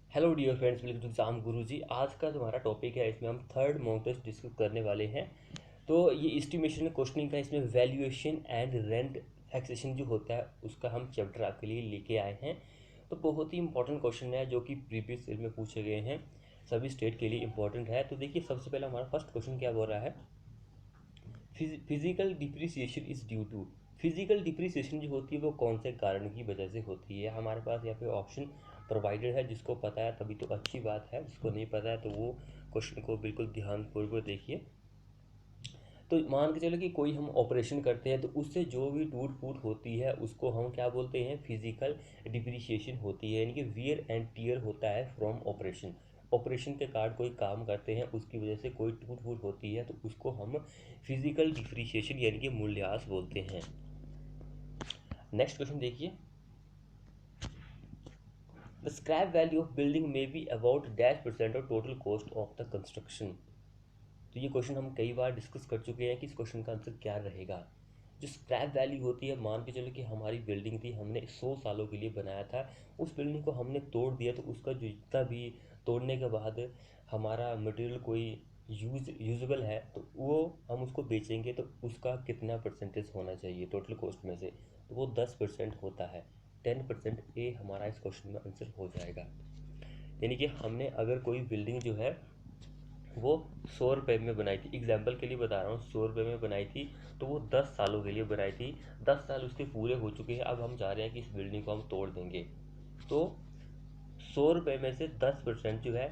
Hello dear friends, welcome to exam Guru ji. आज का जो हमारा टॉपिक है इसमें हम थर्ड मॉक टेस्ट डिस्कस करने वाले हैं। तो ये एस्टिमेशन क्वेश्चनिंग का इसमें वैल्यूएशन एंड रेंट टैक्सेशन जो होता है उसका हम चैप्टर आपके लिए लेके आए हैं। तो बहुत ही इंपॉर्टेंट क्वेश्चन है जो कि प्रीवियस ईयर में पूछे गए हैं, सभी स्टेट के लिए इंपॉर्टेंट है। तो देखिए, सबसे पहले हमारा फर्स्ट क्वेश्चन क्या बोल रहा है, physical depreciation is due to. Physical depreciation जो होती है वो कौन से कारण की वजह से होती है। हमारे पास यहाँ पे ऑप्शन प्रोवाइडेड है, जिसको पता है तभी तो अच्छी बात है, जिसको नहीं पता है तो वो क्वेश्चन को बिल्कुल ध्यानपूर्वक देखिए। तो मान के चलो कि कोई हम ऑपरेशन करते हैं तो उससे जो भी टूट फूट होती है उसको हम क्या बोलते हैं, फिजिकल डिप्रिसिएशन होती है, यानी कि वियर एंड टीयर होता है फ्रॉम ऑपरेशन। ऑपरेशन के कार्ड कोई काम करते हैं उसकी वजह से कोई टूट फूट होती है तो उसको हम फिजिकल डिप्रिसिएशन यानी कि मूल्यह्रास बोलते हैं। नेक्स्ट क्वेश्चन देखिए, the scrap value of building में be about -% of total cost of the construction. तो ये क्वेश्चन हम कई बार डिस्कस कर चुके हैं कि इस क्वेश्चन का आंसर क्या रहेगा। जो स्क्रैप वैल्यू होती है, मान के चलो कि हमारी बिल्डिंग थी, हमने 100 सालों के लिए बनाया था, उस बिल्डिंग को हमने तोड़ दिया तो उसका जो जितना भी तोड़ने के बाद हमारा मटेरियल कोई यूजेबल है तो वो हम उसको बेचेंगे तो उसका कितना परसेंटेज होना चाहिए टोटल कॉस्ट में से, तो वो 10% होता है। 10% ए हमारा इस क्वेश्चन में आंसर हो जाएगा। यानी कि हमने अगर कोई बिल्डिंग जो है वो 100 रुपये में बनाई थी, एग्जाम्पल के लिए बता रहा हूँ, 100 रुपये में बनाई थी तो वो 10 सालों के लिए बनाई थी। 10 साल उसके पूरे हो चुके हैं, अब हम चाह रहे हैं कि इस बिल्डिंग को हम तोड़ देंगे। तो 100 रुपये में से 10% जो है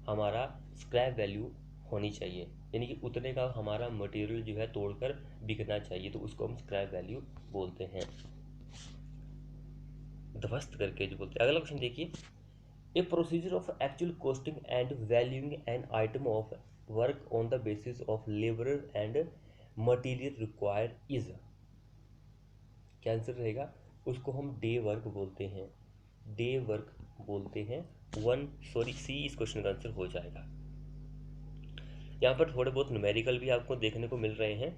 हमारा स्क्रैप वैल्यू होनी चाहिए, यानी कि उतने का हमारा मटेरियल जो है तोड़कर बिकना चाहिए, तो उसको हम स्क्रैप वैल्यू बोलते हैं, ध्वस्त करके जो बोलते हैं। अगला क्वेश्चन देखिए, A procedure of actual costing and valuing an item of work on the basis of labor and material required is, क्या आंसर रहेगा, उसको हम डे वर्क बोलते हैं, डे वर्क बोलते हैं। सी इस क्वेश्चन का आंसर हो जाएगा। यहाँ पर थोड़े बहुत न्यूमेरिकल भी आपको देखने को मिल रहे हैं,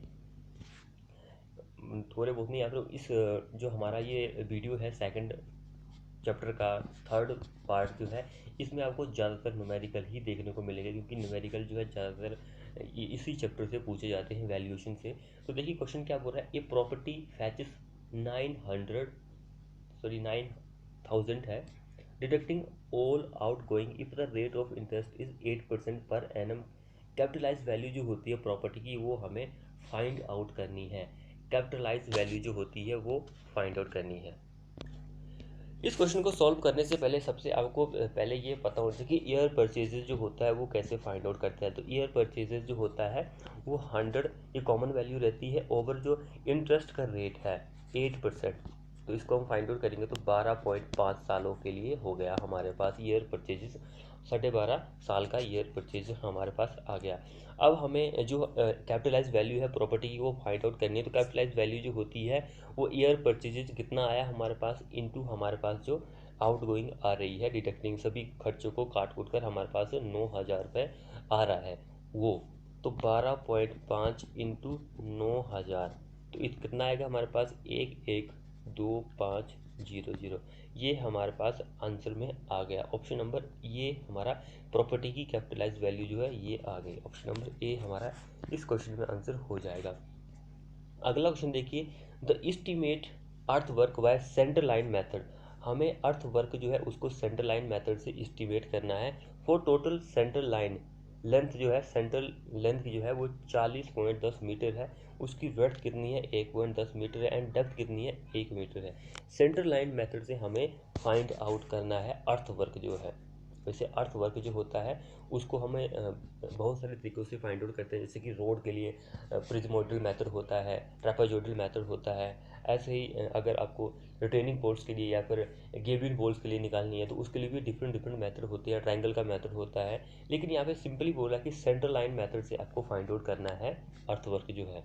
थोड़े बहुत नहीं। यहाँ पर इस जो हमारा ये वीडियो है सेकंड चैप्टर का थर्ड पार्ट जो है, इसमें आपको ज़्यादातर न्यूमेरिकल ही देखने को मिलेगा, क्योंकि न्यूमेरिकल जो है ज़्यादातर इसी चैप्टर से पूछे जाते हैं, वैल्यूएशन से। तो देखिए क्वेश्चन क्या बोल रहा है, ए प्रॉपर्टी फैचेस 9,000 है, deducting all out going if the rate of interest is 8% per annum. Capitalise value जो होती है प्रॉपर्टी की वो हमें फाइंड आउट करनी है, कैपिटलाइज वैल्यू जो होती है वो फाइंड आउट करनी है। इस क्वेश्चन को सॉल्व करने से पहले सबसे आपको पहले ये पता होना चाहिए कि ईयर परचेजेज जो होता है वो कैसे फाइंड आउट करते हैं। तो ईयर परचेजेज जो होता है वो 100 ये कॉमन वैल्यू रहती है ओवर जो इंटरेस्ट का रेट है 8%। तो इसको हम फाइंड आउट करेंगे तो 12.5 सालों के लिए हो गया हमारे पास ईयर परचेजेज, 12.5 साल का ईयर परचेज हमारे पास आ गया। अब हमें जो कैपिटलाइज वैल्यू है प्रॉपर्टी की वो फाइंड आउट करनी है। तो कैपिटलाइज वैल्यू जो होती है वो ईयर परचेजेज कितना आया हमारे पास इनटू हमारे पास जो आउट गोइंग आ रही है, डिडक्टिंग सभी खर्चों को काट कूट कर हमारे पास 9,000 रुपये आ रहा है वो। तो 12.5 इंटू 9,000, तो कितना आएगा हमारे पास 112500, ये हमारे पास आंसर में आ गया। ऑप्शन नंबर ये हमारा प्रॉपर्टी की कैपिटलाइज वैल्यू जो है ये आ गई। ऑप्शन नंबर ए हमारा इस क्वेश्चन में आंसर हो जाएगा। अगला क्वेश्चन देखिए, the estimate earth work by centre line method. हमें अर्थ वर्क जो है उसको सेंटर लाइन मेथड से इस्टीमेट करना है for total centre line length जो है, सेंट्रल लेंथ जो है वो 40.10 मीटर है, उसकी ब्रेड्थ कितनी है 1.10 मीटर है, एंड डेप्थ कितनी है 1 मीटर है। सेंटर लाइन मेथड से हमें फाइंड आउट करना है अर्थ वर्क जो है। वैसे अर्थ वर्क जो होता है उसको हमें बहुत सारे तरीक़ों से फाइंड आउट करते हैं, जैसे कि रोड के लिए प्रिज्मोइडल मेथड होता है, ट्रापेजोइडल मेथड होता है। ऐसे ही अगर आपको रिटेनिंग पोल्स के लिए या फिर गेबिन पोल्स के लिए निकालनी है तो उसके लिए भी डिफरेंट डिफरेंट मेथड होती है, ट्रायंगल का मेथड होता है। लेकिन यहाँ पे सिंपली बोला कि सेंटर लाइन मेथड से आपको फाइंड आउट करना है अर्थ वर्क जो है।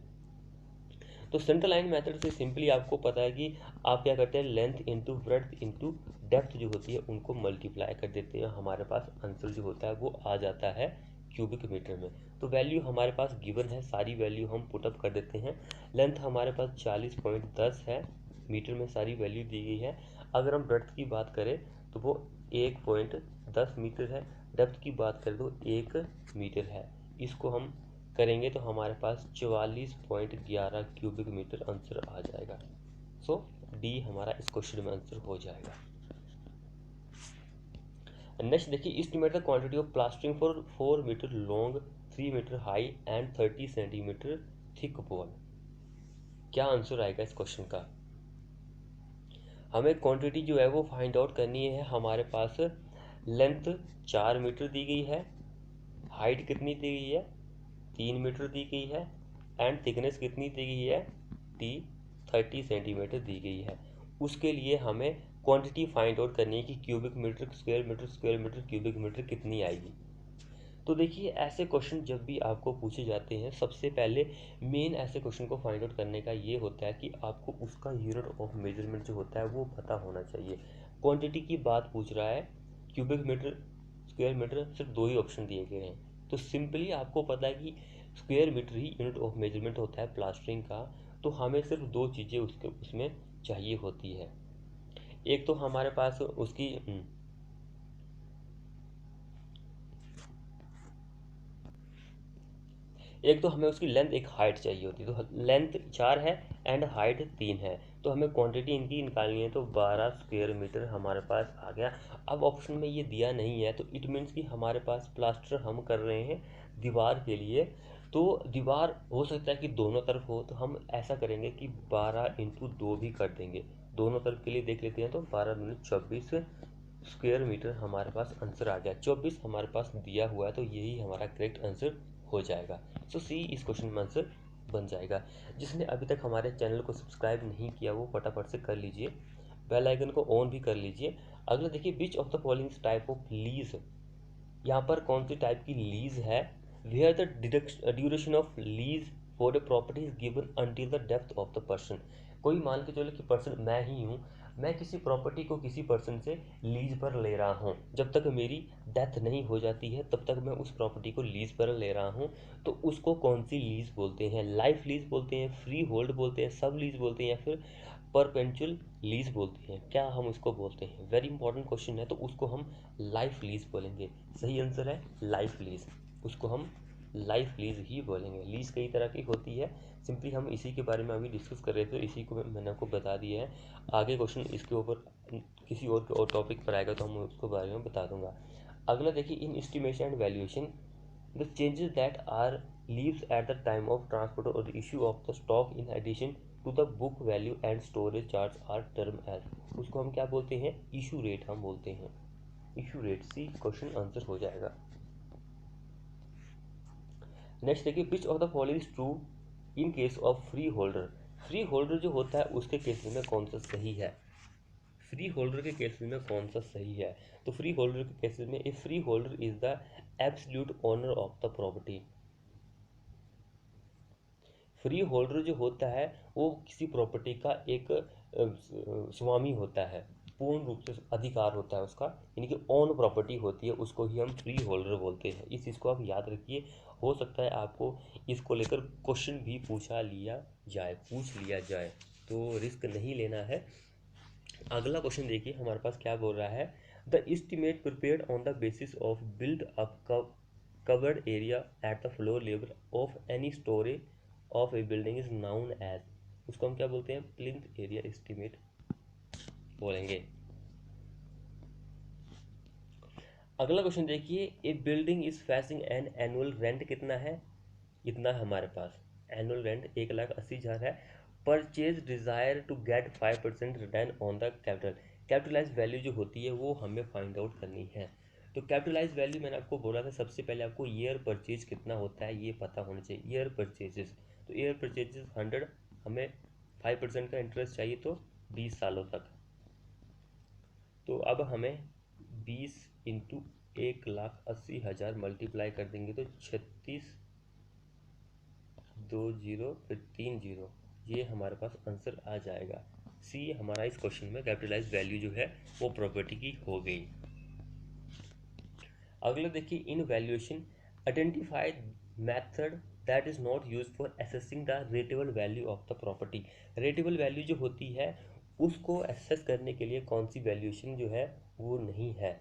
तो सेंटर लाइन मेथड से सिंपली आपको पता है कि आप क्या करते हैं, length into breadth into depth जो होती है उनको मल्टीप्लाई कर देते हैं, हमारे पास आंसर जो होता है वो आ जाता है क्यूबिक मीटर में। तो वैल्यू हमारे पास गिवन है, सारी वैल्यू हम पुटअप कर देते हैं। लेंथ हमारे पास 40.10 है, मीटर में सारी वैल्यू दी गई है। अगर हम ब्रेड्थ की बात करें तो वो 1.10 मीटर है। डेप्थ की बात करें तो 1 मीटर है। इसको हम करेंगे तो हमारे पास 44.11 क्यूबिक मीटर आंसर आ जाएगा। सो डी हमारा इस क्वेश्चन में आंसर हो जाएगा। नेक्स्ट देखिए, estimate the quantity of plastering for 4 metre long, 3 metre high and 30 centimetre thick wall. क्या आंसर आएगा इस क्वेश्चन का? हमें क्वांटिटी जो है वो फाइंड आउट करनी है। हमारे पास लेंथ 4 मीटर दी गई है, हाइट कितनी दी गई है 3 मीटर दी गई है, एंड थिकनेस कितनी दी गई है 30 सेंटीमीटर दी गई है। उसके लिए हमें क्वांटिटी फाइंड आउट करनी है कि cubic metre square metre cubic metre कितनी आएगी। तो देखिए, ऐसे क्वेश्चन जब भी आपको पूछे जाते हैं, सबसे पहले मेन ऐसे क्वेश्चन को फाइंड आउट करने का ये होता है कि आपको उसका यूनिट ऑफ मेजरमेंट जो होता है वो पता होना चाहिए। क्वांटिटी की बात पूछ रहा है, क्यूबिक मीटर स्क्वायर मीटर, सिर्फ 2 ही ऑप्शन दिए गए हैं। तो सिंपली आपको पता है कि स्क्वायर मीटर ही यूनिट ऑफ मेजरमेंट होता है प्लास्टरिंग का। तो हमें सिर्फ 2 चीज़ें उसमें चाहिए होती है। एक तो हमारे पास उसकी एक तो हमें उसकी लेंथ, एक हाइट चाहिए होती है। तो लेंथ 4 है एंड हाइट 3 है। तो हमें क्वांटिटी इनकी निकालनी है। तो 12 स्क्वायर मीटर हमारे पास आ गया। अब ऑप्शन में ये दिया नहीं है, तो इट मीन्स कि हमारे पास प्लास्टर हम कर रहे हैं दीवार के लिए। तो दीवार हो सकता है कि दोनों तरफ हो, तो हम ऐसा करेंगे कि 12 × 2 भी कर देंगे। दोनों तरफ के लिए देख लेते हैं। तो 12 × 24 स्क्वायर मीटर हमारे पास आंसर आ गया। 24 हमारे पास दिया हुआ है, तो यही हमारा करेक्ट आंसर हो जाएगा। सो सी इस क्वेश्चन में आंसर बन जाएगा। जिसने अभी तक हमारे चैनल को सब्सक्राइब नहीं किया वो फटाफट से कर लीजिए, बेल आइकन को ऑन भी कर लीजिए। अगला देखिए, which of the following type of lease, यहाँ पर कौन सी टाइप की लीज है। Where the duration of lease for the property is given until the death of the person. कोई मान के चलो कि पर्सन मैं ही हूँ, मैं किसी प्रॉपर्टी को किसी पर्सन से लीज पर ले रहा हूँ। जब तक मेरी डेथ नहीं हो जाती है तब तक मैं उस प्रॉपर्टी को लीज पर ले रहा हूँ। तो उसको कौन सी लीज बोलते हैं? लाइफ लीज बोलते हैं, फ्री होल्ड बोलते हैं, सब लीज बोलते हैं, या फिर परपेंचुअल लीज बोलते हैं? क्या हम उसको बोलते हैं? वेरी इंपॉर्टेंट क्वेश्चन है। तो उसको हम लाइफ लीज बोलेंगे। सही आंसर है लाइफ लीज। उसको हम लाइफ लीज ही बोलेंगे। लीज कई तरह की होती है, सिंपली हम इसी के बारे में अभी डिस्कस कर रहे थे, इसी को मैंने आपको बता दिया है। आगे क्वेश्चन इसके ऊपर किसी और टॉपिक पर आएगा तो हम उसके बारे में बता दूंगा। अगला देखिए, in estimation and valuation the changes that are leaves at the time of transport और the issue of the stock in addition to the book value and storage charge are term as. उसको हम क्या बोलते हैं? Issue rate हम बोलते हैं। Issue rate c question answer हो जाएगा। नेक्स्ट देखिए, which of the following is true in case of free holder. Free holder जो होता है उसके केस में कौन सा सही है? फ्री होल्डर के केस में कौन सा सही है? तो फ्री होल्डर के केस में a free holder is the absolute owner of the property. Free holder जो होता है वो किसी प्रॉपर्टी का एक स्वामी होता है, पूर्ण रूप से अधिकार होता है उसका, यानी कि ओन प्रॉपर्टी होती है, उसको ही हम फ्री होल्डर बोलते हैं। इस चीज़ को आप याद रखिए। हो सकता है आपको इसको लेकर क्वेश्चन भी पूछ लिया जाए, तो रिस्क नहीं लेना है। अगला क्वेश्चन देखिए, हमारे पास क्या बोल रहा है। The estimate prepared on the basis of build up covered area at the floor level of any storey of a building is known as. उसको हम क्या बोलते हैं? प्लिंथ एरिया एस्टिमेट बोलेंगे। अगला क्वेश्चन देखिए, a building is facing an annual rent कितना है? इतना हमारे पास एनुअल रेंट 1,80,000 है। Purchase desire to get 5% return on the capital. Capitalize value जो होती है वो हमें फाइंड आउट करनी है। तो कैपिटलाइज वैल्यू मैंने आपको बोला था, सबसे पहले आपको ईयर परचेज कितना होता है ये पता होना चाहिए। ईयर परचेजेस, तो ईयर परचेजेस 100, हमें 5% का इंटरेस्ट चाहिए, तो 20 सालों तक। तो अब हमें 20 इंटू 1,80,000 मल्टीप्लाई कर देंगे तो 36, 2 0 फिर 3 0, ये हमारे पास आंसर आ जाएगा। सी हमारा इस क्वेश्चन में कैपिटलाइज वैल्यू जो है वो प्रॉपर्टी की हो गई। अगला देखिए, in valuation identify method that is not use for assessing the rateable value of the property. Rateable value जो होती है उसको एसेस करने के लिए कौन सी वैल्यूएशन जो है वो नहीं है,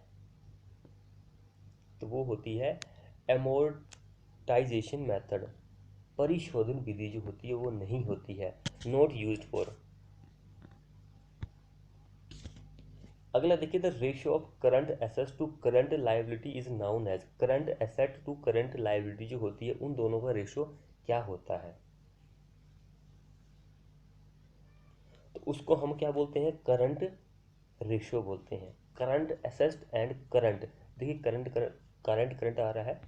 तो वो होती है एमोर्टाइजेशन मेथड। परिशोधन विधि जो होती है वो नहीं होती है, नॉट यूज्ड फॉर। अगला देखिए, the ratio of current assets to current liability is known as. Current asset to current liability जो होती है उन दोनों का रेशियो क्या होता है, तो उसको हम क्या बोलते हैं, करंट रेशियो बोलते हैं। करंट एसेट्स एंड करंट, देखिए करंट करंट करंट आ रहा है,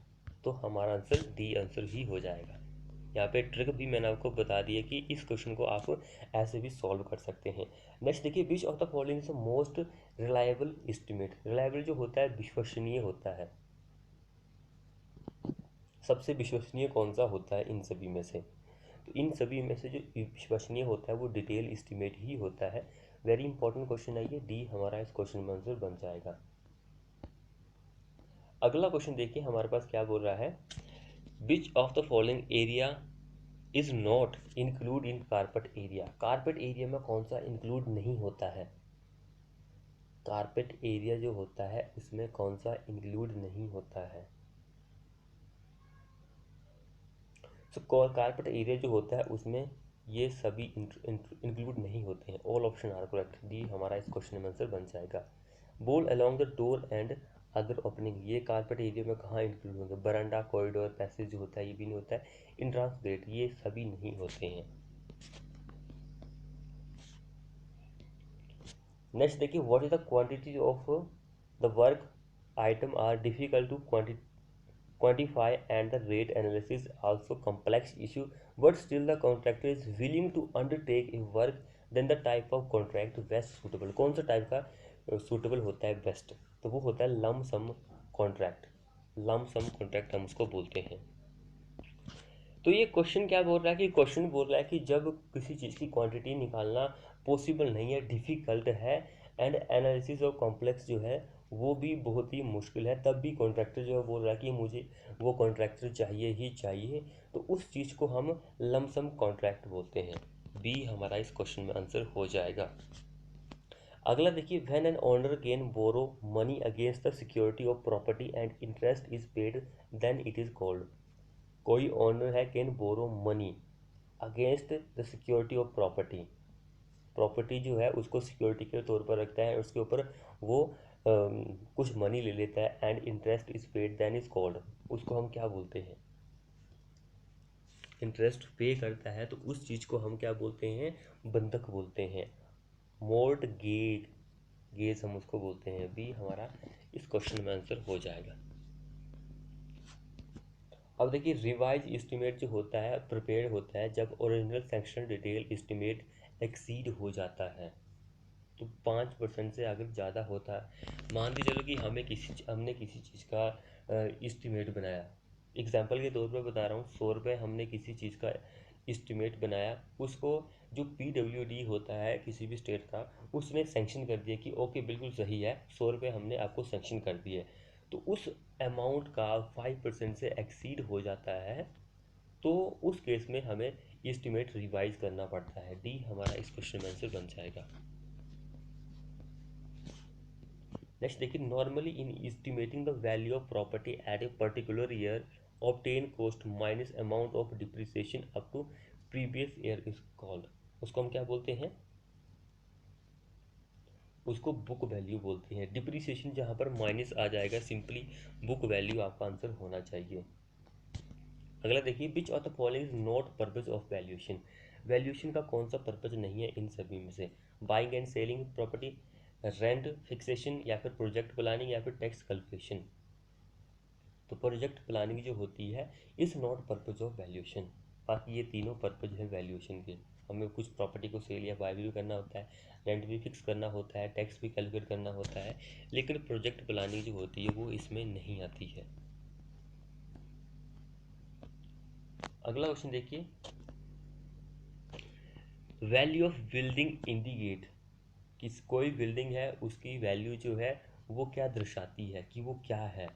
तो हमारा आंसर डी आंसर ही हो जाएगा। यहाँ पे ट्रिक भी मैंने आपको बता दी है कि इस क्वेश्चन को आप ऐसे भी सॉल्व कर सकते हैं। नेक्स्ट देखिए, which of the following is the most reliable estimate. Reliable जो होता है विश्वसनीय होता है, सबसे विश्वसनीय कौन सा होता है इन सभी में से, तो इन सभी में से जो विश्वसनीय होता है वो डिटेल एस्टिमेट ही होता है। वेरी इंपॉर्टेंट क्वेश्चन है ये, डी हमारा इस क्वेश्चन में आंसर बन जाएगा। अगला क्वेश्चन देखिए हमारे पास क्या बोल रहा है, विच of the following area is not include in carpet area. Carpet area में कौन सा इंक्लूड नहीं होता है, कारपेट एरिया जो होता है उसमें कौन सा इंक्लूड नहीं होता है। तो कारपेट एरिया जो होता है उसमें ये सभी इंक्लूड नहीं होते हैं। All option are correct, d हमारा इस क्वेश्चन में आंसर बन जाएगा। Wall along the door and other opening, ये कारपेट एरिया में कहाँ इंक्लूड होंगे, बरांडा कॉरिडोर पैसेज जो होता है ये भी नहीं होता है। इंट्रांस गेट ये सभी नहीं होते हैं। नेक्स्ट देखिए, what is the quantity of the work item are difficult to quantify and the rate analysis also complex issue, but still the contractor is willing to undertake a work, then the type of contract best suitable। कौन सा type का suitable होता है best, तो वो होता है lump सम contract. Lump सम contract हम उसको बोलते हैं। तो ये क्वेश्चन क्या बोल रहा है कि क्वेश्चन बोल रहा है कि जब किसी चीज़ की क्वांटिटी निकालना पॉसिबल नहीं है, डिफ़िकल्ट है, एंड एनालिसिस और कॉम्प्लेक्स जो है वो भी बहुत ही मुश्किल है, तब भी कॉन्ट्रैक्टर जो है बोल रहा है कि मुझे वो कॉन्ट्रैक्टर चाहिए ही चाहिए, तो उस चीज़ को हम लमसम कॉन्ट्रैक्ट बोलते हैं। बी हमारा इस क्वेश्चन में आंसर हो जाएगा। अगला देखिए, when an owner can borrow money against the security of property and interest is paid then it is called. कोई ओनर है can borrow money against the security of property, property जो है उसको सिक्योरिटी के तौर पर रखता है, उसके ऊपर वो कुछ मनी ले लेता है, and interest is paid then is called, उसको हम क्या बोलते हैं, इंटरेस्ट पे करता है तो उस चीज़ को हम क्या बोलते हैं, बंधक बोलते हैं। मोर्ट गेज हम उसको बोलते हैं। बी हमारा इस क्वेश्चन में आंसर हो जाएगा। अब देखिए, रिवाइज एस्टिमेट जो होता है प्रिपेयर होता है जब original section detail estimate exceed हो जाता है, तो 5% से अगर ज़्यादा होता है। मान के चलो कि हमने किसी चीज़ का एस्टिमेट बनाया, एग्जांपल के तौर पर बता रहा हूँ, 100 रुपये हमने किसी चीज़ का एस्टिमेट बनाया, उसको जो PWD होता है किसी भी स्टेट का, उसने सेंक्शन कर दिया कि ओके बिल्कुल सही है, 100 रुपये हमने आपको सेंक्शन कर दिए, तो उस अमाउंट का 5% से एक्सीड हो जाता है, तो उस केस में हमें एस्टिमेट रिवाइज करना पड़ता है। डी हमारा इस क्वेश्चन में आंसर बन जाएगा। नेक्स्ट देखिए, normally in estimating the value of property at a particular year obtain cost minus amount of depreciation up to previous year is called, उसको हम क्या बोलते हैं, उसको बुक वैल्यू बोलते हैं। डिप्रिसिएशन जहाँ पर माइनस आ जाएगा, सिंपली बुक वैल्यू आपका आंसर होना चाहिए। अगला देखिए, which of the following is not purpose of valuation. Valuation का कौन सा पर्पज नहीं है इन सभी में से, buying and selling property, rent fixation, या फिर प्रोजेक्ट प्लानिंग, या फिर टैक्स कैलकुलेशन। तो प्रोजेक्ट प्लानिंग जो होती है is not purpose of valuation, बाकी ये तीनों पर्पज है वैल्यूएशन के। हमें कुछ प्रॉपर्टी को सेल या बाय भी करना होता है, रेंट भी फिक्स करना होता है, टैक्स भी कैलकुलेट करना होता है, लेकिन प्रोजेक्ट प्लानिंग जो होती है वो इसमें नहीं आती है। अगला क्वेश्चन देखिए, वैल्यू ऑफ बिल्डिंग इंडिकेट, किस कोई बिल्डिंग है उसकी वैल्यू जो है वो क्या दर्शाती है कि वो क्या है।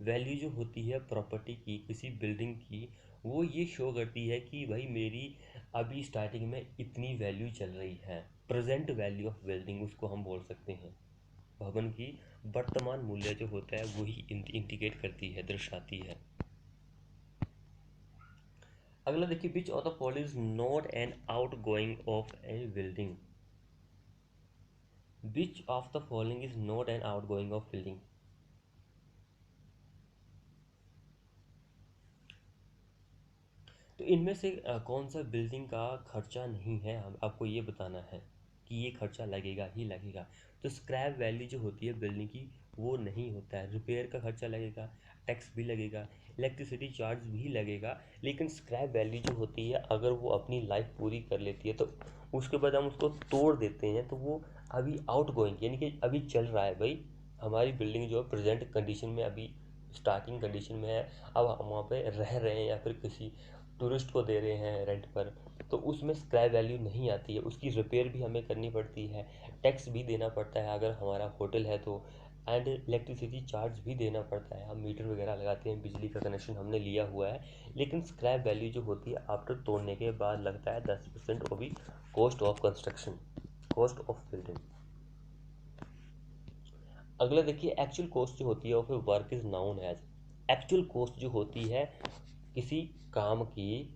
वैल्यू जो होती है प्रॉपर्टी की, किसी बिल्डिंग की, वो ये शो करती है कि भाई मेरी अभी स्टार्टिंग में इतनी वैल्यू चल रही है, प्रेजेंट वैल्यू ऑफ बिल्डिंग उसको हम बोल सकते हैं। भवन की वर्तमान मूल्य जो होता है वही इंडिकेट करती है, दर्शाती है। अगला देखिए, which of the following is not an out going of a building. Which of the following is not an out going of building. तो इनमें से कौन सा बिल्डिंग का खर्चा नहीं है, हम आपको ये बताना है कि ये खर्चा लगेगा ही लगेगा। तो स्क्रैप वैल्यू जो होती है बिल्डिंग की वो नहीं होता है। रिपेयर का खर्चा लगेगा, टैक्स भी लगेगा, इलेक्ट्रिसिटी चार्ज भी लगेगा, लेकिन स्क्रैप वैल्यू जो होती है अगर वो अपनी लाइफ पूरी कर लेती है तो उसके बाद हम उसको तोड़ देते हैं तो वो अभी आउट गोइंग यानी कि अभी चल रहा है भाई। हमारी बिल्डिंग जो है प्रेजेंट कंडीशन में अभी स्टार्टिंग कंडीशन में है, अब हम वहाँ पे रह रहे हैं या फिर किसी टूरिस्ट को दे रहे हैं रेंट पर, तो उसमें स्क्रैप वैल्यू नहीं आती है। उसकी रिपेयर भी हमें करनी पड़ती है, टैक्स भी देना पड़ता है अगर हमारा होटल है तो, एंड इलेक्ट्रिसिटी चार्ज भी देना पड़ता है। हम मीटर वगैरह लगाते हैं, बिजली का कनेक्शन हमने लिया हुआ है। लेकिन स्क्रैप वैल्यू जो होती है आफ्टर तोड़ने के बाद लगता है 10%, वो भी cost of construction, cost of building. अगला देखिए, एक्चुअल कॉस्ट जो होती है और फिर work is known as. Actual cost जो होती है किसी काम की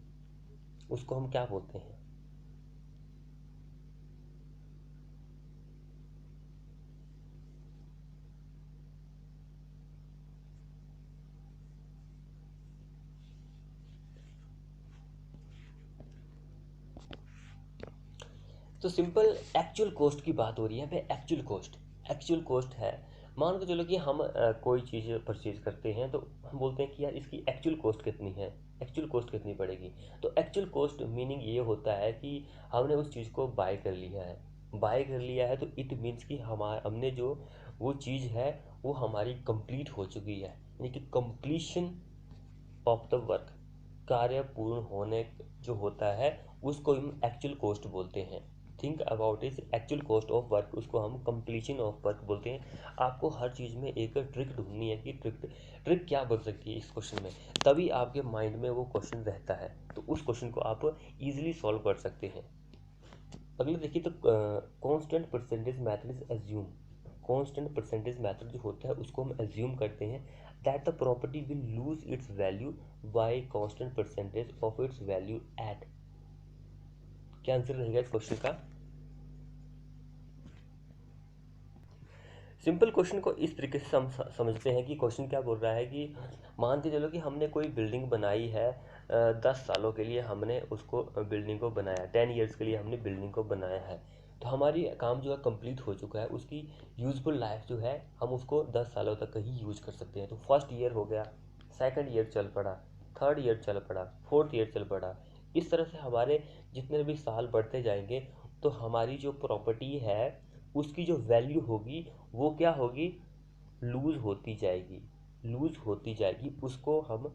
उसको हम क्या बोलते हैं। तो सिंपल एक्चुअल कॉस्ट की बात हो रही है भाई। एक्चुअल कॉस्ट, एक्चुअल कॉस्ट है, मान के चलो कि हम कोई चीज़ परचेज करते हैं तो हम बोलते हैं कि यार इसकी एक्चुअल कॉस्ट कितनी है, एक्चुअल कॉस्ट कितनी पड़ेगी। तो एक्चुअल कॉस्ट मीनिंग ये होता है कि हमने उस चीज़ को बाय कर लिया है, बाय कर लिया है तो इट मीन्स कि हमने जो वो चीज़ है वो हमारी कंप्लीट हो चुकी है, यानी कि कंप्लीशन ऑफ द वर्क, कार्य पूर्ण होने जो होता है उसको हम एक्चुअल कॉस्ट बोलते हैं। Think about is actual cost of work, उसको हम कंप्लीशन ऑफ वर्क बोलते हैं। आपको हर चीज़ में एक ट्रिक ढूंढनी है कि ट्रिक क्या बन सकती है इस क्वेश्चन में, तभी आपके माइंड में वो क्वेश्चन रहता है, तो उस क्वेश्चन को आप इजीली सॉल्व कर सकते हैं। अगले देखिए, तो constant percentage method is assume. Constant percentage method जो होता है उसको हम एज्यूम करते हैं that the property will lose its value by constant percentage of its value at. क्या आंसर रहेगा इस क्वेश्चन का। सिंपल क्वेश्चन को इस तरीके से समझते हैं कि क्वेश्चन क्या बोल रहा है कि मान के चलो कि हमने कोई बिल्डिंग बनाई है, 10 सालों के लिए हमने उसको बिल्डिंग को बनाया, 10 ईयर्स के लिए हमने बिल्डिंग को बनाया है। तो हमारी काम जो है कंप्लीट हो चुका है, उसकी यूजफुल लाइफ जो है हम उसको 10 सालों तक ही यूज कर सकते हैं। तो फर्स्ट ईयर हो गया, सेकंड ईयर चल पड़ा, थर्ड ईयर चल पड़ा, फोर्थ ईयर चल पड़ा। इस तरह से हमारे जितने भी साल बढ़ते जाएंगे तो हमारी जो प्रॉपर्टी है उसकी जो वैल्यू होगी वो क्या होगी, लूज होती जाएगी, लूज होती जाएगी। उसको हम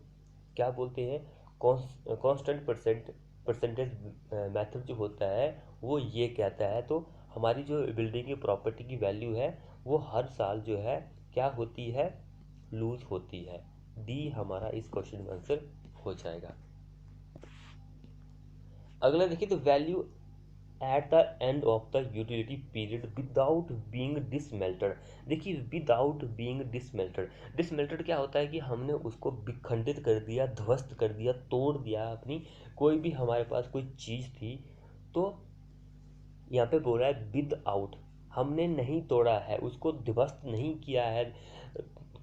क्या बोलते हैं, कांस्टेंट परसेंटेज मेथड जो होता है वो ये कहता है। तो हमारी जो बिल्डिंग की प्रॉपर्टी की वैल्यू है वो हर साल जो है क्या होती है, लूज होती है। डी हमारा इस क्वेश्चन में आंसर हो जाएगा। अगला देखिए, तो value at the end of the utility period without being dismantled. देखिए, विदाउट बीइंग डिसमेल्टेड, डिसमेल्टेड क्या होता है कि हमने उसको विखंडित कर दिया, ध्वस्त कर दिया, तोड़ दिया। अपनी कोई भी हमारे पास कोई चीज़ थी तो यहाँ पे बोल रहा है विद आउट, हमने नहीं तोड़ा है उसको, ध्वस्त नहीं किया है,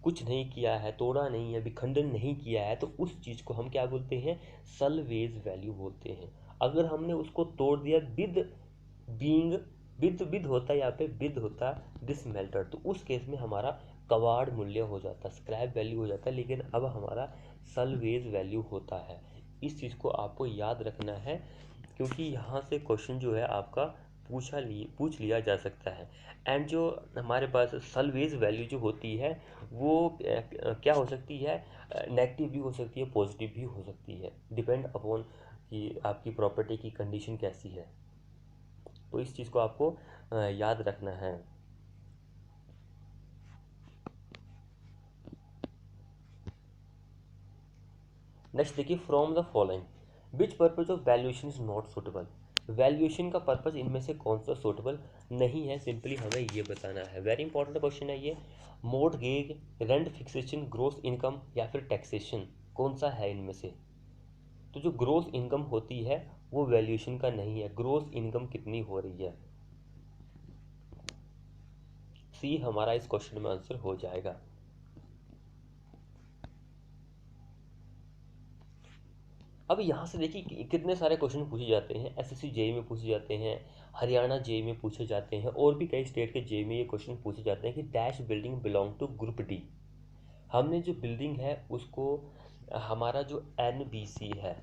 कुछ नहीं किया है, तोड़ा नहीं है, विखंडन नहीं किया है, तो उस चीज़ को हम क्या बोलते हैं, सल्वेज वैल्यू बोलते हैं। अगर हमने उसको तोड़ दिया विद बीइंग, विद होता है यहाँ पे, विद होता डिसमेल्टेड, तो उस केस में हमारा कबाड़ मूल्य हो जाता, स्क्रैप वैल्यू हो जाता है। लेकिन अब हमारा सल्वेज वैल्यू होता है। इस चीज़ को आपको याद रखना है क्योंकि यहाँ से क्वेश्चन जो है आपका पूछ लिया जा सकता है। एंड जो हमारे पास सल्वेज वैल्यू जो होती है वो क्या हो सकती है, नेगेटिव भी हो सकती है, पॉजिटिव भी हो सकती है, डिपेंड अपॉन कि आपकी प्रॉपर्टी की कंडीशन कैसी है। तो इस चीज़ को आपको याद रखना है। नेक्स्ट देखिए, from the following which purpose of valuation is not suitable. Valuation का पर्पस इनमें से कौन सा सूटेबल नहीं है, सिंपली हमें ये बताना है। वेरी इंपॉर्टेंट क्वेश्चन है ये। Mortgage, rent fixation, gross income या फिर टैक्सेशन, कौन सा है इनमें से? तो जो ग्रॉस इनकम होती है वो वैल्यूएशन का नहीं है। ग्रॉस इनकम कितनी हो रही है, सी हमारा इस क्वेश्चन में आंसर हो जाएगा। अब यहाँ से देखिए कितने सारे क्वेश्चन पूछे जाते हैं। एसएससी जेई में पूछे जाते हैं, हरियाणा जेई में पूछे जाते हैं, और भी कई स्टेट के जेई में ये क्वेश्चन पूछे जाते हैं कि dash building belong to group d. हमने जो बिल्डिंग है उसको, हमारा जो एनबीसी है,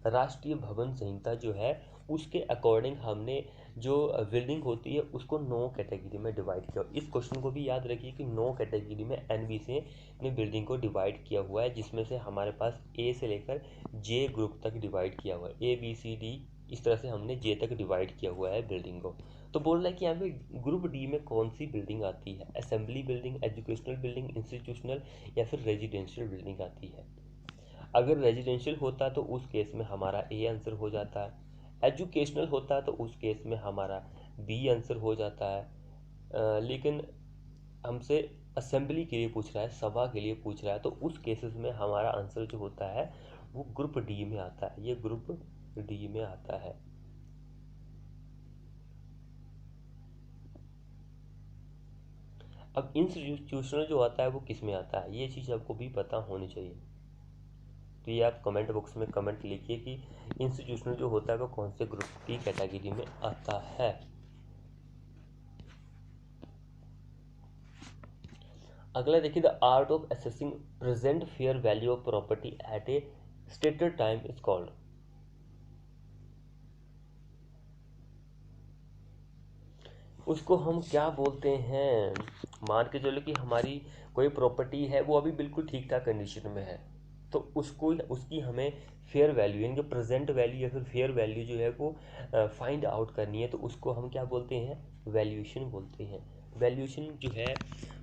राष्ट्रीय भवन संहिता जो है, उसके अकॉर्डिंग हमने जो बिल्डिंग होती है उसको 9 कैटेगरी में डिवाइड किया। इस क्वेश्चन को भी याद रखिए कि 9 कैटेगरी में एनबीसी ने बिल्डिंग को डिवाइड किया हुआ है, जिसमें से हमारे पास ए से लेकर जे ग्रुप तक डिवाइड किया हुआ है। ए बी सी डी इस तरह से हमने जे तक डिवाइड किया हुआ है बिल्डिंग को। तो बोल रहा है कि यहाँ पे ग्रुप डी में कौन सी बिल्डिंग आती है? Assembly building, educational building, institutional या फिर रेजिडेंशियल बिल्डिंग आती है। अगर रेजिडेंशियल होता तो उस केस में हमारा ए आंसर हो जाता है। एजुकेशनल होता तो उस केस में हमारा बी आंसर हो जाता है। लेकिन हमसे असेंबली के लिए पूछ रहा है, सभा के लिए पूछ रहा है, तो उस केसेस में हमारा आंसर जो होता है वो ग्रुप डी में आता है। ये ग्रुप डी में आता है। अब इंस्टीट्यूशनल जो आता है वो किस में आता है, ये चीज़ आपको भी पता होनी चाहिए। तो ये आप कमेंट बॉक्स में कमेंट लिखिए कि इंस्टीट्यूशनल जो होता है वो कौन से ग्रुप की कैटेगरी में आता है। अगला देखिए, the art of assessing present fair value of property at A stated time is called. उसको हम क्या बोलते हैं? मान के चलो कि हमारी कोई प्रॉपर्टी है, वो अभी बिल्कुल ठीक ठाक कंडीशन में है, तो उसको, उसकी हमें फेयर वैल्यू यानी कि प्रेजेंट वैल्यू या फिर फेयर वैल्यू जो है वो फाइंड आउट करनी है, तो उसको हम क्या बोलते हैं? वैल्यूएशन बोलते हैं। वैल्यूएशन जो है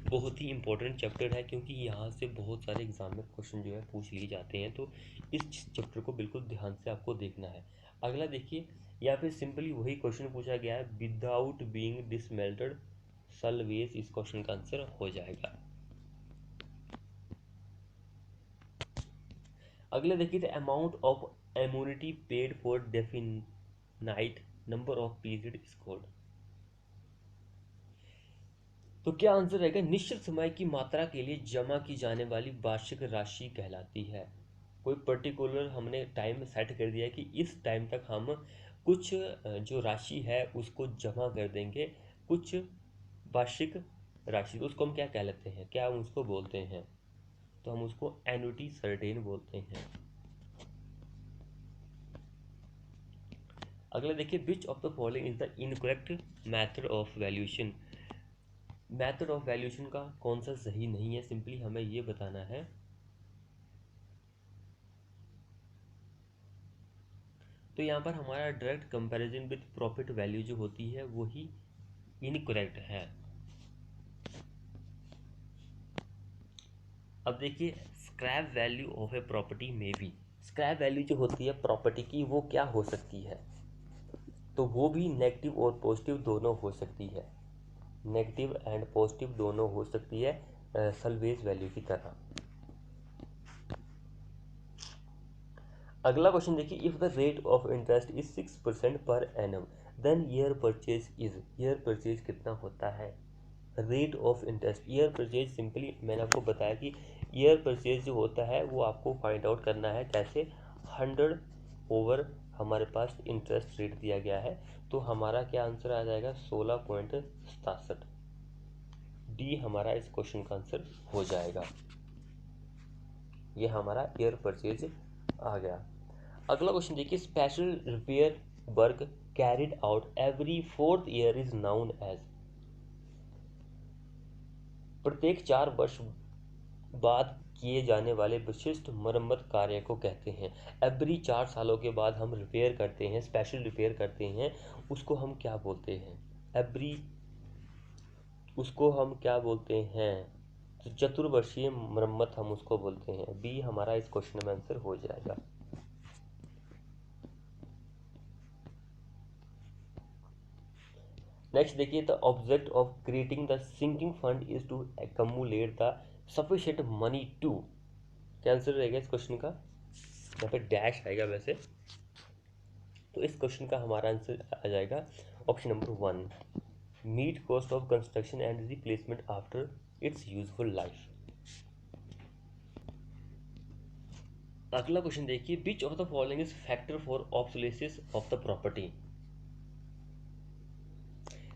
बहुत ही इंपॉर्टेंट चैप्टर है, क्योंकि यहाँ से बहुत सारे एग्जाम में क्वेश्चन जो है पूछ लिए जाते हैं, तो इस चैप्टर को बिल्कुल ध्यान से आपको देखना है। अगला देखिए, या फिर सिंपली वही क्वेश्चन पूछा गया है, विदाउट बीइंग डिसमेल्टेड सलवेज, इस क्वेश्चन का आंसर हो जाएगा। अगले देखिए, the amount of immunity paid for definite number of period is called. तो क्या आंसर रहेगा? निश्चित समय की मात्रा के लिए जमा की जाने वाली वार्षिक राशि कहलाती है। कोई पर्टिकुलर हमने टाइम सेट कर दिया कि इस टाइम तक हम कुछ जो राशि है उसको जमा कर देंगे, कुछ वार्षिक राशि, तो उसको हम क्या कहलाते हैं, क्या हम उसको बोलते हैं? तो हम उसको एन्युटी सर्टेन बोलते हैं। अगला देखिए, which of the following is the incorrect method of valuation. Method of valuation का कौन सा सही नहीं है, सिंपली हमें ये बताना है। तो यहाँ पर हमारा direct comparison with profit value जो होती है वही इनकरेक्ट है। अब देखिए, scrap value of a property में भी, स्क्रैप वैल्यू जो होती है प्रॉपर्टी की वो क्या हो सकती है? तो वो भी नेगेटिव और पॉजिटिव दोनों हो सकती है। नेगेटिव एंड पॉजिटिव दोनों हो सकती है, सलवेज वैल्यू की तरह। अगला क्वेश्चन देखिए, if the rate of interest is 6% per annum then year purchase is. Year purchase कितना होता है? Rate of interest, year purchase, simply मैंने आपको बताया कि ईयर परचेज जो होता है वो आपको फाइंड आउट करना है कैसे? 100 ओवर हमारे पास इंटरेस्ट रेट दिया गया है, तो हमारा क्या आंसर आ जाएगा? 16.67। डी हमारा इस क्वेश्चन का आंसर हो जाएगा। ये हमारा ईयर परचेज आ गया। अगला क्वेश्चन देखिए, special repair work carried out every 4th year is known as. प्रत्येक 4 वर्ष बाद किए जाने वाले विशिष्ट मरम्मत कार्य को कहते हैं। एवरी 4 सालों के बाद हम रिपेयर करते हैं, स्पेशल रिपेयर करते हैं, उसको हम क्या बोलते हैं? एवरी, उसको हम क्या बोलते हैं? तो चतुर्वर्षीय मरम्मत हम उसको बोलते हैं। बी हमारा इस क्वेश्चन में आंसर हो जाएगा। नेक्स्ट देखिए, the object of creating the sinking fund is to accumulate the sufficient money to, क्या आंसर रहेगा इस क्वेश्चन का? यहाँ पे डैश आएगा वैसे, तो इस क्वेश्चन का हमारा आंसर आ जाएगा option number 1, meet cost of construction and replacement after its useful life. अगला क्वेश्चन देखिए, which of the following is factor for obsolescence of the property.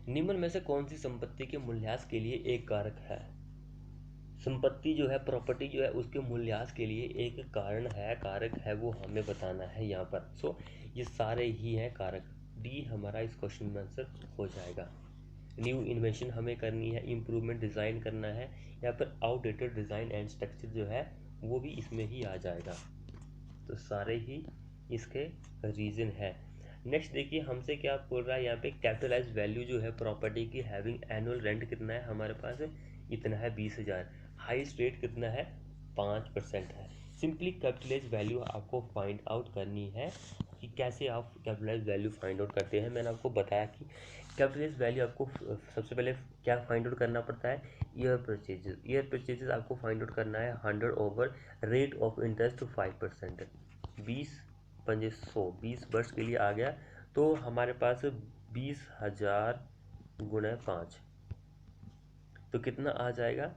निम्न में से कौन सी संपत्ति के मूल्यह्रास के लिए एक कारक है? संपत्ति जो है, प्रॉपर्टी जो है, उसके मूल्यह्रास के लिए एक कारण है, कारक है, वो हमें बताना है यहाँ पर। सो ये सारे ही हैं कारक। डी हमारा इस क्वेश्चन में आंसर हो जाएगा। न्यू इन्वेंशन हमें करनी है, इम्प्रूवमेंट डिज़ाइन करना है, या फिर आउटडेटेड डिज़ाइन एंड स्ट्रक्चर जो है वो भी इसमें ही आ जाएगा। तो सारे ही इसके रीज़न है। नेक्स्ट देखिए, हमसे क्या बोल रहा है यहाँ पे, कैपिटलाइज वैल्यू जो है प्रॉपर्टी की हैविंग एनुअल रेंट कितना है हमारे पास, इतना है 20,000। हाईएस्ट रेट कितना है, 5% है। सिंपली कैपिटलाइज वैल्यू आपको फाइंड आउट करनी है कि कैसे आप कैपिटलाइज वैल्यू फाइंड आउट करते हैं। मैंने आपको बताया कि कैपिटलाइज वैल्यू आपको सबसे पहले क्या फाइंड आउट करना पड़ता है, ईयर परचेजेस। ईयर परचेजेस आपको फाइंड आउट करना है 100 ओवर रेट ऑफ इंटरेस्ट 5%। 20 वर्ष के लिए आ गया, तो हमारे पास 20,000 गुणा 5, तो कितना आ जाएगा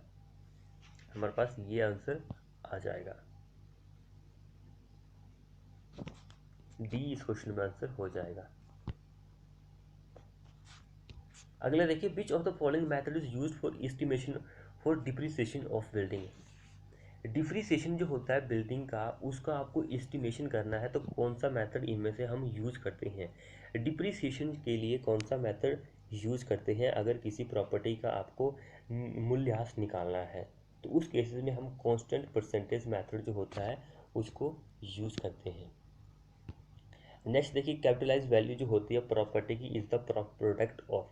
हमारे पास, ये आंसर आ जाएगा। डी इस क्वेश्चन में आंसर हो जाएगा। अगला देखिए, which of the following method is used for estimation for depreciation of building. Depreciation जो होता है बिल्डिंग का, उसका आपको एस्टिमेशन करना है, तो कौन सा मेथड इनमें से हम यूज करते हैं? डिप्रिसिएशन के लिए कौन सा मेथड यूज करते हैं? अगर किसी प्रॉपर्टी का आपको मूल्यह्रास निकालना है, तो उस केसेस में हम कांस्टेंट परसेंटेज मेथड जो होता है उसको यूज करते हैं। नेक्स्ट देखिए, कैपिटलाइज वैल्यू जो होती है प्रॉपर्टी की is the product of.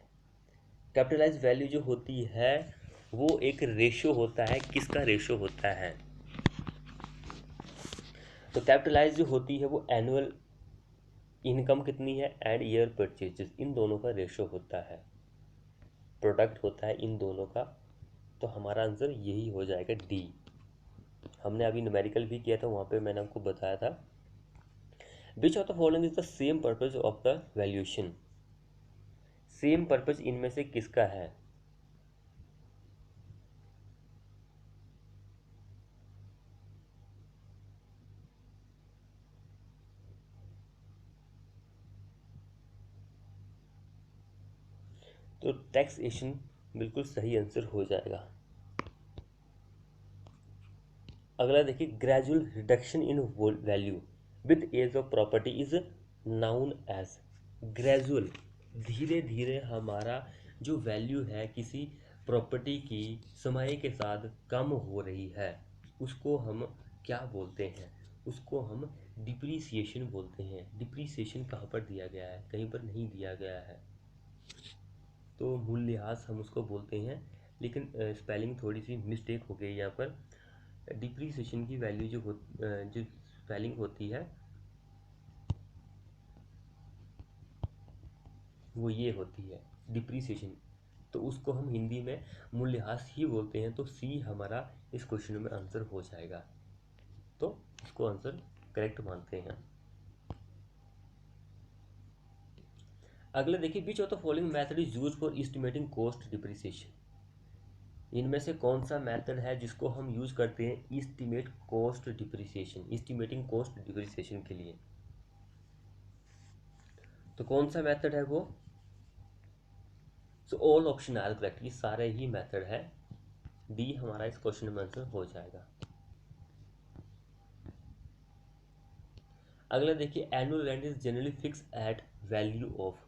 Capitalize value जो होती है वो एक रेशो होता है, किसका रेशो होता है? तो कैपिटलाइज जो होती है वो एनुअल इनकम कितनी है एंड ईयर परचेजेस, इन दोनों का रेशो होता है, प्रोडक्ट होता है इन दोनों का। तो हमारा आंसर यही हो जाएगा डी। हमने अभी न्यूमेरिकल भी किया था, वहाँ पे मैंने आपको बताया था। विच of the following is the same purpose of the valuation. Same purpose इनमें से किसका है? तो टैक्सेशन बिल्कुल सही आंसर हो जाएगा। अगला देखिए, gradual reduction in value with age of property is known as. Gradual, धीरे धीरे हमारा जो वैल्यू है किसी प्रॉपर्टी की समय के साथ कम हो रही है, उसको हम क्या बोलते हैं? उसको हम डिप्रिसिएशन बोलते हैं। डिप्रिसिएशन कहाँ पर दिया गया है? कहीं पर नहीं दिया गया है, तो मूल्यह्रास हम उसको बोलते हैं, लेकिन स्पेलिंग थोड़ी सी मिस्टेक हो गई यहाँ पर। डिप्रिसिएशन की वैल्यू जो स्पेलिंग होती है वो ये होती है डिप्रिसिएशन, तो उसको हम हिंदी में मूल्यह्रास ही बोलते हैं। तो सी हमारा इस क्वेश्चन में आंसर हो जाएगा, तो इसको आंसर करेक्ट मानते हैं। अगला देखिए, which of the following method is used for estimating cost depreciation. इनमें से कौन सा मेथड है जिसको हम यूज करते हैं estimate cost depreciation, estimating cost depreciation के लिए? तो कौन सा मेथड है वो? So all option are correct, ये सारे ही मेथड है। डी हमारा इस क्वेश्चन में आंसर हो जाएगा। अगला देखिए, annual rent is generally fix eight value of.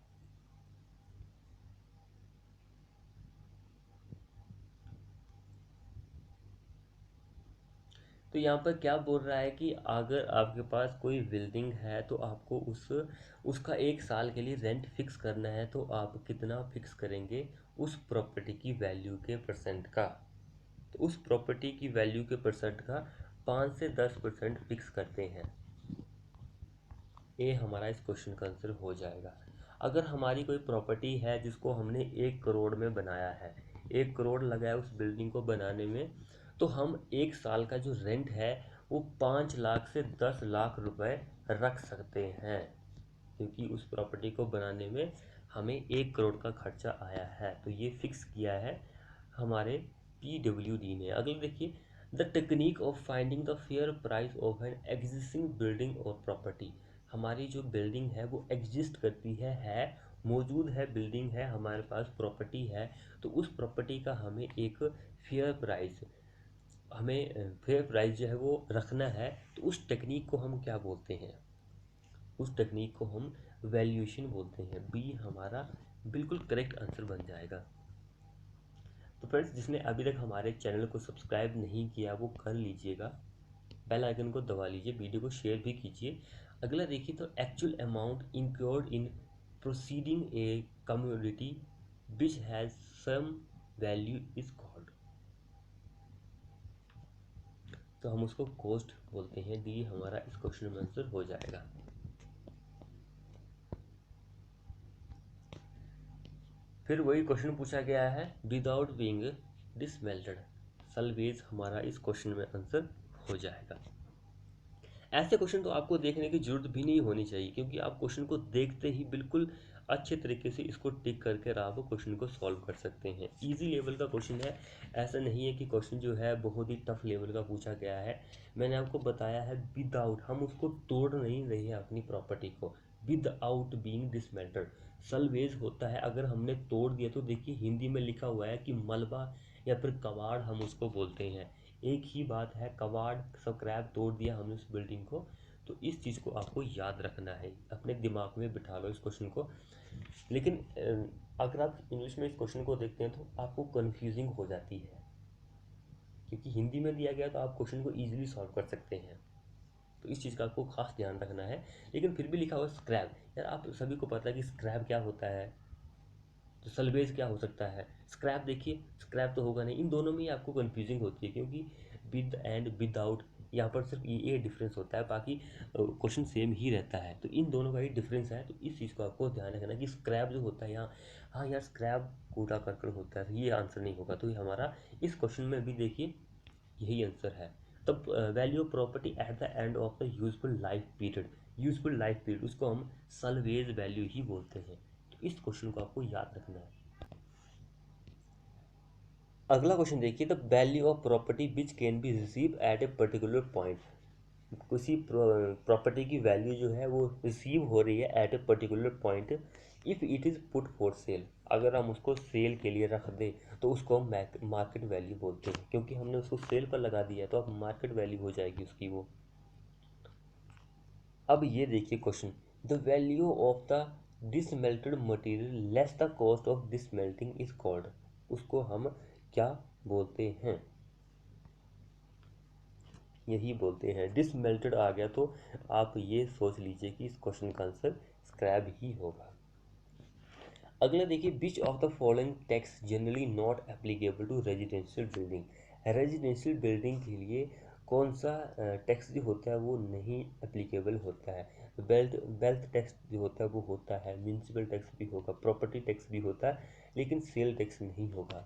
तो यहाँ पर क्या बोल रहा है कि अगर आपके पास कोई बिल्डिंग है तो आपको उसका 1 साल के लिए रेंट फिक्स करना है, तो आप कितना फिक्स करेंगे? उस प्रॉपर्टी की वैल्यू के परसेंट का। तो उस प्रॉपर्टी की वैल्यू के परसेंट का 5 से 10% फिक्स करते हैं। ए हमारा इस क्वेश्चन का आंसर हो जाएगा। अगर हमारी कोई प्रॉपर्टी है जिसको हमने 1 करोड़ में बनाया है, 1 करोड़ लगाया उस बिल्डिंग को बनाने में, तो हम 1 साल का जो रेंट है वो 5 लाख से 10 लाख रुपए रख सकते हैं, क्योंकि उस प्रॉपर्टी को बनाने में हमें 1 करोड़ का खर्चा आया है। तो ये फिक्स किया है हमारे PWD ने। अगले देखिए, the technique of finding the fair price of an existing building और प्रॉपर्टी। हमारी जो बिल्डिंग है वो एग्जिस्ट करती है मौजूद है, बिल्डिंग है, हमारे पास प्रॉपर्टी है, तो उस प्रॉपर्टी का हमें एक फेयर प्राइस जो है वो रखना है। तो उस टेक्निक को हम क्या बोलते हैं? उस टेक्निक को हम वैल्यूएशन बोलते हैं। बी हमारा बिल्कुल करेक्ट आंसर बन जाएगा। तो फ्रेंड्स, जिसने अभी तक हमारे चैनल को सब्सक्राइब नहीं किया वो कर लीजिएगा, बेल आइकन को दबा लीजिए, वीडियो को शेयर भी कीजिए। अगला देखिए, तो actual amount incurred in proceeding a community which has some value is called. तो हम उसको कॉस्ट बोलते हैं। डी हमारा इस क्वेश्चन में आंसर हो जाएगा। फिर वही क्वेश्चन पूछा गया है, विदाउट बीइंग डिसमेल्टेड। सल्वेज हमारा इस क्वेश्चन में आंसर हो जाएगा। ऐसे क्वेश्चन तो आपको देखने की जरूरत भी नहीं होनी चाहिए, क्योंकि आप क्वेश्चन को देखते ही बिल्कुल अच्छे तरीके से इसको टिक करके आप क्वेश्चन को सॉल्व कर सकते हैं। इजी लेवल का क्वेश्चन है, ऐसा नहीं है कि क्वेश्चन जो है बहुत ही टफ लेवल का पूछा गया है। मैंने आपको बताया है विदाउट, हम उसको तोड़ नहीं रहे हैं अपनी प्रॉपर्टी को, विदाउट बीइंग डिसमेल्टेड। सल्वेज होता है अगर हमने तोड़ दिया, तो देखिए हिंदी में लिखा हुआ है कि मलबा या फिर कबाड़ हम उसको बोलते हैं, एक ही बात है। कबाड़ स्क्रैप तोड़ दिया हमने उस बिल्डिंग को। तो इस चीज़ को आपको याद रखना है, अपने दिमाग में बिठा लो इस क्वेश्चन को। लेकिन अगर आप इंग्लिश में इस क्वेश्चन को देखते हैं तो आपको कन्फ्यूजिंग हो जाती है, क्योंकि हिंदी में दिया गया तो आप क्वेश्चन को ईजिली सॉल्व कर सकते हैं। तो इस चीज़ का आपको खास ध्यान रखना है। लेकिन फिर भी लिखा हुआ स्क्रैप, यार आप सभी को पता है कि स्क्रैप क्या होता है, तो सल्वेज क्या हो सकता है? स्क्रैप देखिए, स्क्रैप तो होगा नहीं। इन दोनों में ही आपको कन्फ्यूजिंग होती है, क्योंकि विद एंड विदाउट यहाँ पर सिर्फ ये डिफरेंस होता है, बाकी क्वेश्चन सेम ही रहता है। तो इन दोनों का ही डिफरेंस है। तो इस चीज़ को आपको ध्यान रखना कि स्क्रैप जो होता है यहाँ, हाँ यार स्क्रैप कूड़ा करकट होता है, ये आंसर नहीं होगा। तो ये हमारा इस क्वेश्चन में भी देखिए यही आंसर है। तब value of property eight the end of the useful life period, useful life period उसको हम सल्वेज वैल्यू ही बोलते हैं। तो इस क्वेश्चन को आपको याद रखना है। अगला क्वेश्चन देखिए, the value of property which can be receive at a particular point. किसी प्रॉपर्टी की वैल्यू जो है वो रिसीव हो रही है at a particular point if it is put for sale. अगर हम उसको सेल के लिए रख दें तो उसको हम मार्केट वैल्यू बोलते हैं, क्योंकि हमने उसको सेल पर लगा दिया तो अब मार्केट वैल्यू हो जाएगी उसकी वो। अब ये देखिए question, the value of the dismantled material less the cost of dismantling is called. उसको हम क्या बोलते हैं? यही बोलते हैं डिसमेल्टेड। आ गया तो आप ये सोच लीजिए कि इस क्वेश्चन का आंसर स्क्रैप ही होगा। अगला देखिए, which of the following tax generally not applicable to residential building. Residential building के लिए कौन सा टैक्स जो होता है वो नहीं एप्लीकेबल होता है? वेल्थ टैक्स जो होता है वो होता है, म्यूनसिपल टैक्स भी होगा, प्रॉपर्टी टैक्स भी होता है, लेकिन सेल टैक्स नहीं होगा,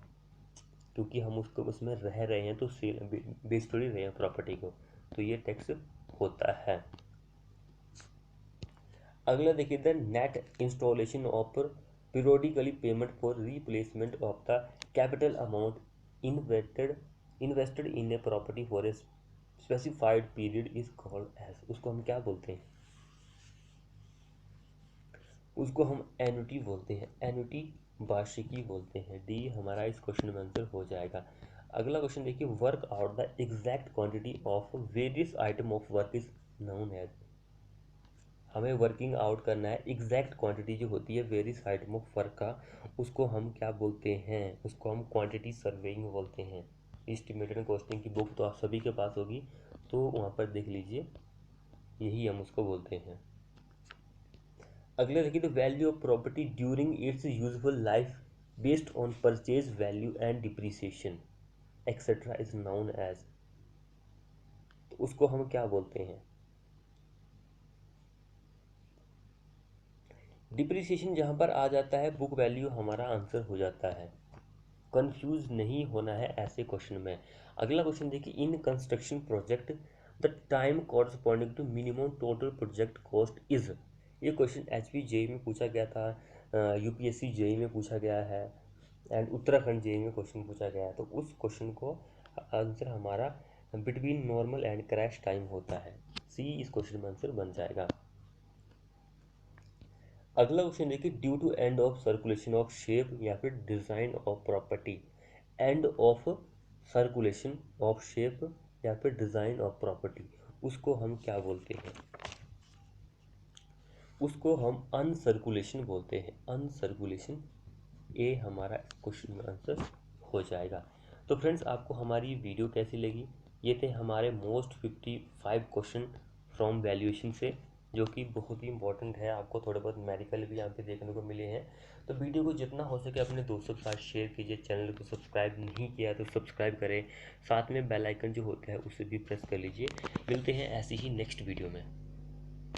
क्योंकि हम उसको उसमें रह रहे हैं तो सेल बेच थोड़ी रहे हैं प्रॉपर्टी को। तो ये टैक्स होता है। अगला देखिए, the net installation of periodically payment for replacement of the capital amount invested in a property for a specified period is called as। उसको हम क्या बोलते हैं? उसको हम एन्युटी बोलते हैं, एन्युटी वार्षिकी बोलते हैं। डी हमारा इस क्वेश्चन में आंसर हो जाएगा। अगला क्वेश्चन देखिए, work out the exact quantity of various item of work is known as. हमें वर्किंग आउट करना है एग्जैक्ट क्वांटिटी जो होती है वेरियस आइटम ऑफ वर्क का, उसको हम क्या बोलते हैं? उसको हम क्वांटिटी सर्वेइंग बोलते हैं। एस्टिमेटेड कॉस्टिंग की बुक तो आप सभी के पास होगी, तो वहाँ पर देख लीजिए, यही हम उसको बोलते हैं। अगले देखिए, तो value of property during its useful life based on purchase value and depreciation etcetera is known as. तो उसको हम क्या बोलते हैं? डिप्रिसिएशन जहाँ पर आ जाता है बुक वैल्यू हमारा आंसर हो जाता है। कंफ्यूज नहीं होना है ऐसे क्वेश्चन में। अगला क्वेश्चन देखिए, in construction project the time corresponding to minimum total project cost is. ये क्वेश्चन एचपी जेई में पूछा गया था, यूपीएससी जेई में पूछा गया है, एंड उत्तराखंड जेई में क्वेश्चन पूछा गया है। तो उस क्वेश्चन को आंसर हमारा between normal and crash time होता है। सी इस क्वेश्चन में आंसर बन जाएगा। अगला क्वेश्चन देखिए, due to end of circulation of shape या फिर design of property. End of circulation of shape या फिर डिजाइन ऑफ प्रॉपर्टी, उसको हम क्या बोलते हैं? उसको हम अनसर्कुलेशन बोलते हैं, अनसर्कुलेशन। ए हमारा क्वेश्चन में आंसर हो जाएगा। तो फ्रेंड्स, आपको हमारी वीडियो कैसी लगी? ये थे हमारे मोस्ट 55 क्वेश्चन फ्रॉम वैल्यूएशन से, जो कि बहुत ही इंपॉर्टेंट है। आपको थोड़े बहुत मेडिकल भी यहाँ पे देखने को मिले हैं। तो वीडियो को जितना हो सके अपने दोस्तों के साथ शेयर कीजिए। चैनल को सब्सक्राइब नहीं किया तो सब्सक्राइब करें, साथ में बेल आइकन जो होता है उसे भी प्रेस कर लीजिए। मिलते हैं ऐसी ही नेक्स्ट वीडियो में।